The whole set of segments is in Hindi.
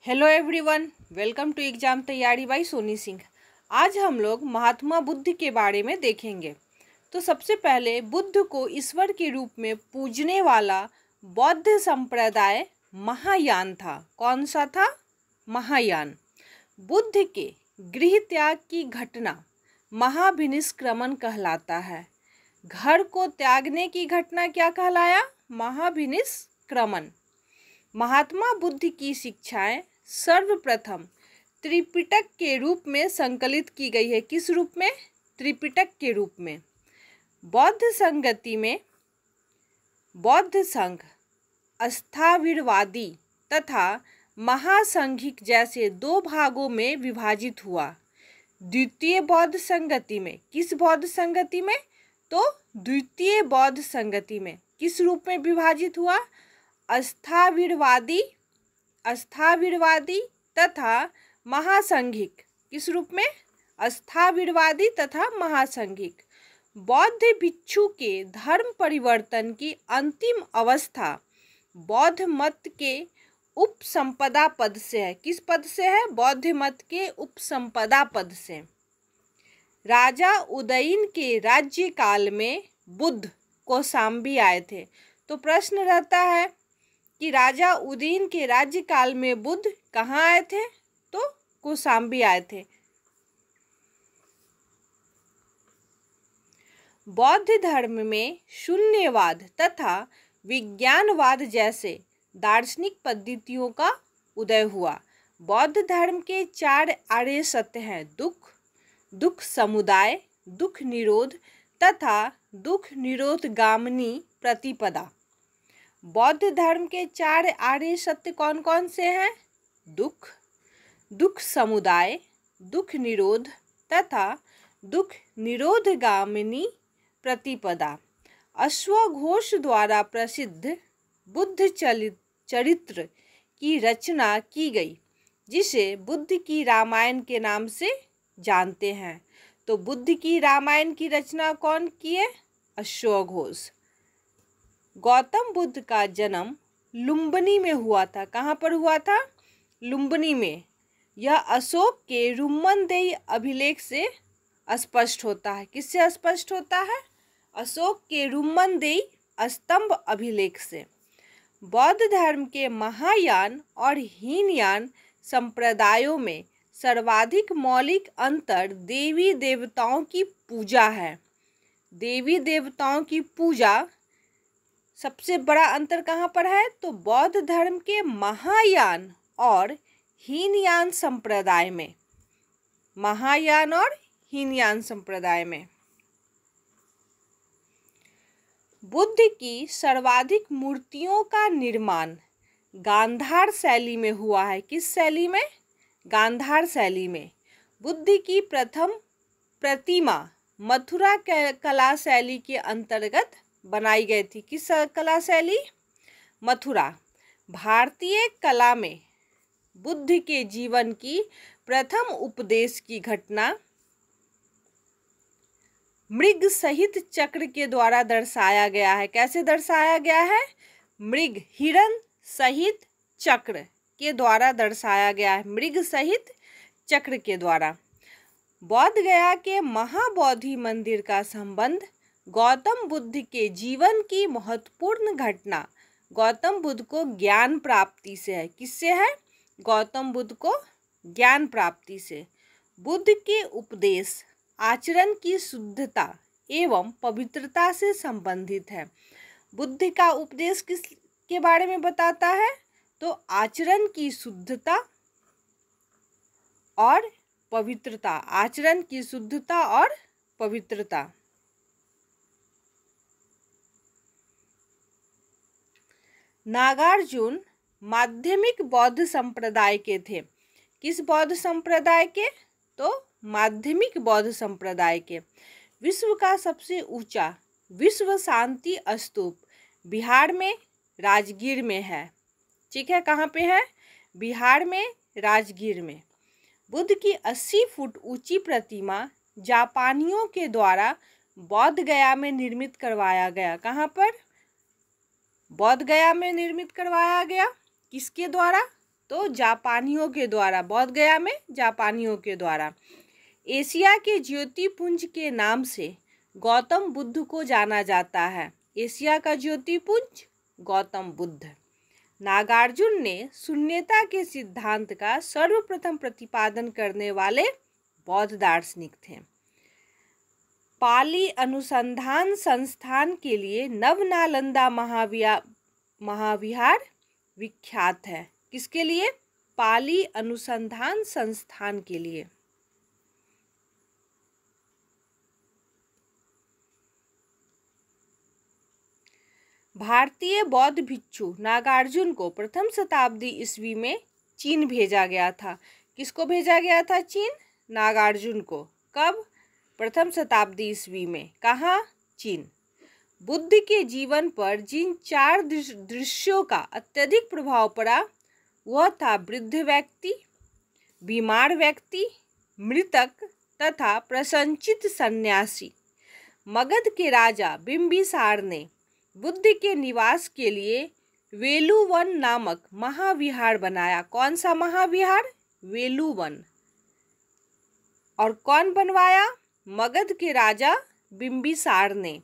Hello everyone, welcome to exam तैयारी बाई सोनी सिंह। आज हम लोग महात्मा बुद्ध के बारे में देखेंगे। तो सबसे पहले बुद्ध को ईश्वर के रूप में पूजने वाला बौद्ध संप्रदाय महायान था। कौन सा था? महायान। बुद्ध के गृह त्याग की घटना महाभिनिष्क्रमण कहलाता है। घर को त्यागने की घटना क्या कहलाया? महाभिनिष्क्रमण। महात्मा बुद्ध की शिक्षाएं सर्वप्रथम त्रिपिटक के रूप में संकलित की गई है। किस रूप में? त्रिपिटक के रूप में। बौद्ध संगति में बौद्ध संघ अस्थाविरवादी तथा महासंघिक जैसे दो भागों में विभाजित हुआ। द्वितीय बौद्ध संगति में, किस बौद्ध संगति में? तो द्वितीय बौद्ध संगति में किस रूप में विभाजित हुआ? अस्थाविरवादी तथा महासंघिक। किस रूप में? अस्थाविरवादी तथा महासंघिक। बौद्ध भिक्षु के धर्म परिवर्तन की अंतिम अवस्था बौद्ध मत के उपसंपदा पद से है। किस पद से है? बौद्ध मत के उपसंपदा पद से। राजा उदयन के राज्यकाल में बुद्ध कौशाम्बी आए थे। तो प्रश्न रहता है कि राजा उदयन के राज्यकाल में बुद्ध कहाँ आए थे? तो कौशाम्बी आए थे। बौद्ध धर्म में शून्यवाद तथा विज्ञानवाद जैसे दार्शनिक पद्धतियों का उदय हुआ। बौद्ध धर्म के 4 आर्य सत्य हैं: दुख, दुख समुदाय, दुख निरोध तथा दुख निरोधगामिनी प्रतिपदा। बौद्ध धर्म के 4 आर्य सत्य कौन कौन से हैं? दुख, दुख समुदाय, दुख निरोध तथा दुख निरोधगामिनी प्रतिपदा। अश्वघोष द्वारा प्रसिद्ध बुद्ध चरित्र की रचना की गई, जिसे बुद्ध की रामायण के नाम से जानते हैं। तो बुद्ध की रामायण की रचना कौन किए? अश्वघोष। गौतम बुद्ध का जन्म लुम्बिनी में हुआ था। कहाँ पर हुआ था? लुम्बिनी में। यह अशोक के रुम्मनदेही अभिलेख से स्पष्ट होता है। किससे स्पष्ट होता है? अशोक के रुम्मनदेही स्तंभ अभिलेख से। बौद्ध धर्म के महायान और हीनयान संप्रदायों में सर्वाधिक मौलिक अंतर देवी देवताओं की पूजा है। देवी देवताओं की पूजा सबसे बड़ा अंतर कहाँ पर है? तो बौद्ध धर्म के महायान और हीनयान संप्रदाय में। महायान और हीनयान संप्रदाय में बुद्ध की सर्वाधिक मूर्तियों का निर्माण गांधार शैली में हुआ है। किस शैली में? गांधार शैली में। बुद्ध की प्रथम प्रतिमा मथुरा कला शैली के अंतर्गत बनाई गई थी। किस कला शैली? मथुरा। भारतीय कला में बुद्ध के जीवन की प्रथम उपदेश की घटना मृग सहित चक्र के द्वारा दर्शाया गया है। कैसे दर्शाया गया है? मृग, हिरण सहित चक्र के द्वारा दर्शाया गया है। मृग सहित चक्र के द्वारा। बौद्ध गया के महाबोधि मंदिर का संबंध गौतम बुद्ध के जीवन की महत्वपूर्ण घटना गौतम बुद्ध को ज्ञान प्राप्ति से है। किससे है? गौतम बुद्ध को ज्ञान प्राप्ति से। बुद्ध के उपदेश आचरण की शुद्धता एवं पवित्रता से संबंधित है। बुद्ध का उपदेश किस के बारे में बताता है? तो आचरण की शुद्धता और पवित्रता। आचरण की शुद्धता और पवित्रता। नागार्जुन माध्यमिक बौद्ध संप्रदाय के थे। किस बौद्ध संप्रदाय के? तो माध्यमिक बौद्ध संप्रदाय के। विश्व का सबसे ऊंचा विश्व शांति स्तूप बिहार में राजगीर में है। ठीक है, कहाँ पे है? बिहार में राजगीर में। बुद्ध की 80 फुट ऊंची प्रतिमा जापानियों के द्वारा बौद्ध गया में निर्मित करवाया गया। कहाँ पर? बोध गया में निर्मित करवाया गया। किसके द्वारा? तो जापानियों के द्वारा, बोध गया में जापानियों के द्वारा। एशिया के ज्योतिपुंज के नाम से गौतम बुद्ध को जाना जाता है। एशिया का ज्योतिपुंज गौतम बुद्ध। नागार्जुन ने शून्यता के सिद्धांत का सर्वप्रथम प्रतिपादन करने वाले बौद्ध दार्शनिक थे। पाली अनुसंधान संस्थान के लिए नवनालंदा महाविहार विख्यात है। किसके लिए? पाली अनुसंधान संस्थान के लिए। भारतीय बौद्ध भिक्षु नागार्जुन को प्रथम शताब्दी ईस्वी में चीन भेजा गया था। किसको भेजा गया था? चीन। नागार्जुन को। कब? प्रथम शताब्दी ईस्वी में। कहाँ? चीन। बुद्ध के जीवन पर जिन 4 दृश्यों का अत्यधिक प्रभाव पड़ा वह था वृद्ध व्यक्ति, बीमार व्यक्ति, मृतक तथा प्रसन्नचित्त सन्यासी। मगध के राजा बिंबिसार ने बुद्ध के निवास के लिए वेलुवन नामक महाविहार बनाया। कौन सा महाविहार? वेलुवन। और कौन बनवाया? मगध के राजा बिंबिसार ने।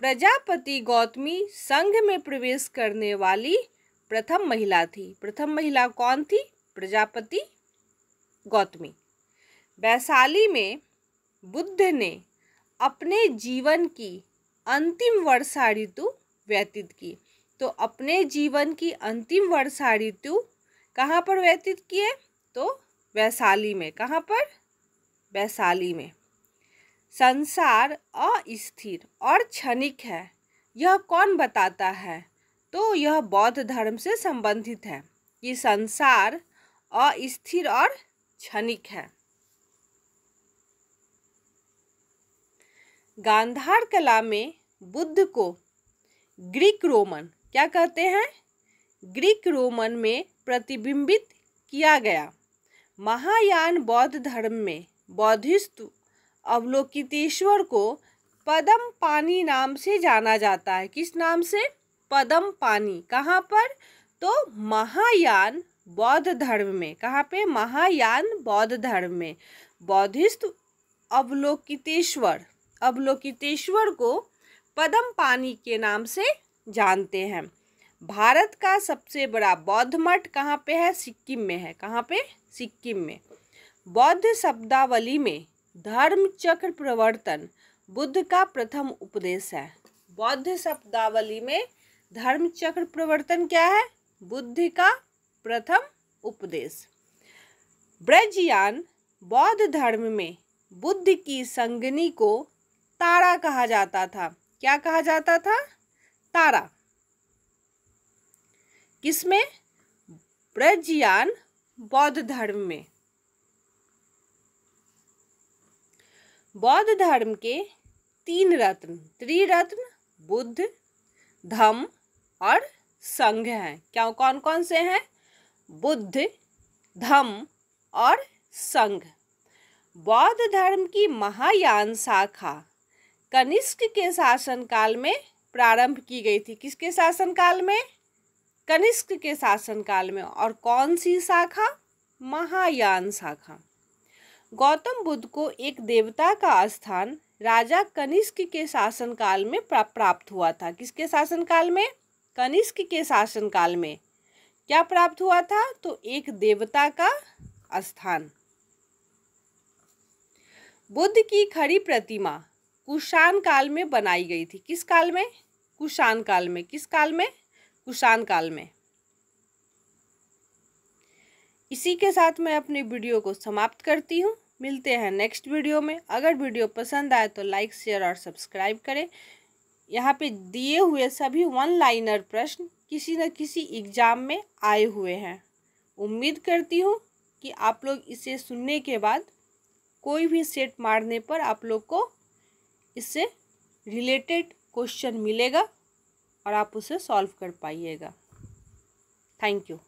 प्रजापति गौतमी संघ में प्रवेश करने वाली प्रथम महिला थी। प्रथम महिला कौन थी? प्रजापति गौतमी। वैशाली में बुद्ध ने अपने जीवन की अंतिम वर्षा ऋतु व्यतीत की। तो अपने जीवन की अंतिम वर्षा ऋतु कहाँ पर व्यतीत किए? तो वैशाली में। कहाँ पर? वैशाली में। संसार अस्थिर और क्षणिक है, यह कौन बताता है? तो यह बौद्ध धर्म से संबंधित है कि संसार अस्थिर और क्षणिक है। गांधार कला में बुद्ध को ग्रीक रोमन क्या कहते हैं? ग्रीक रोमन में प्रतिबिंबित किया गया। महायान बौद्ध धर्म में बौद्धिस्त अवलोकितेश्वर को पदम पानी नाम से जाना जाता है। किस नाम से? पदम पानी। कहाँ पर? तो महायान बौद्ध धर्म में। कहाँ पे? महायान बौद्ध धर्म में बौद्धिस्त अवलोकितेश्वर को पदम पानी के नाम से जानते हैं। भारत का सबसे बड़ा बौद्ध मठ कहाँ पे है? सिक्किम में है। कहाँ पे? सिक्किम में। बौद्ध शब्दावली में धर्म चक्र प्रवर्तन बुद्ध का प्रथम उपदेश है। बौद्ध शब्दावली में धर्म चक्र प्रवर्तन क्या है? बुद्ध का प्रथम उपदेश। ब्रजयान बौद्ध धर्म में बुद्ध की संगनी को तारा कहा जाता था। क्या कहा जाता था? तारा। किसमें? ब्रजयान बौद्ध धर्म में। बौद्ध धर्म के 3 रत्न, त्रिरत्न बुद्ध, धम्म और संघ हैं। क्या कौन कौन से हैं? बुद्ध, धम्म और संघ। बौद्ध धर्म की महायान शाखा कनिष्क के शासनकाल में प्रारंभ की गई थी। किसके शासनकाल में? कनिष्क के शासनकाल में। और कौन सी शाखा? महायान शाखा। गौतम बुद्ध को एक देवता का स्थान राजा कनिष्क के शासनकाल में प्राप्त हुआ था। किसके शासनकाल में? कनिष्क के शासनकाल में क्या प्राप्त हुआ था? तो एक देवता का स्थान। बुद्ध की खड़ी प्रतिमा कुषाण काल में बनाई गई थी। किस काल में? कुषाण काल में। किस काल में? कुषाण काल में। इसी के साथ मैं अपनी वीडियो को समाप्त करती हूँ। मिलते हैं नेक्स्ट वीडियो में। अगर वीडियो पसंद आए तो लाइक, शेयर और सब्सक्राइब करें। यहाँ पे दिए हुए सभी 1 लाइनर प्रश्न किसी न किसी एग्जाम में आए हुए हैं। उम्मीद करती हूँ कि आप लोग इसे सुनने के बाद कोई भी सेट मारने पर आप लोग को इससे रिलेटेड क्वेश्चन मिलेगा और आप उसे सॉल्व कर पाइएगा। Thank you.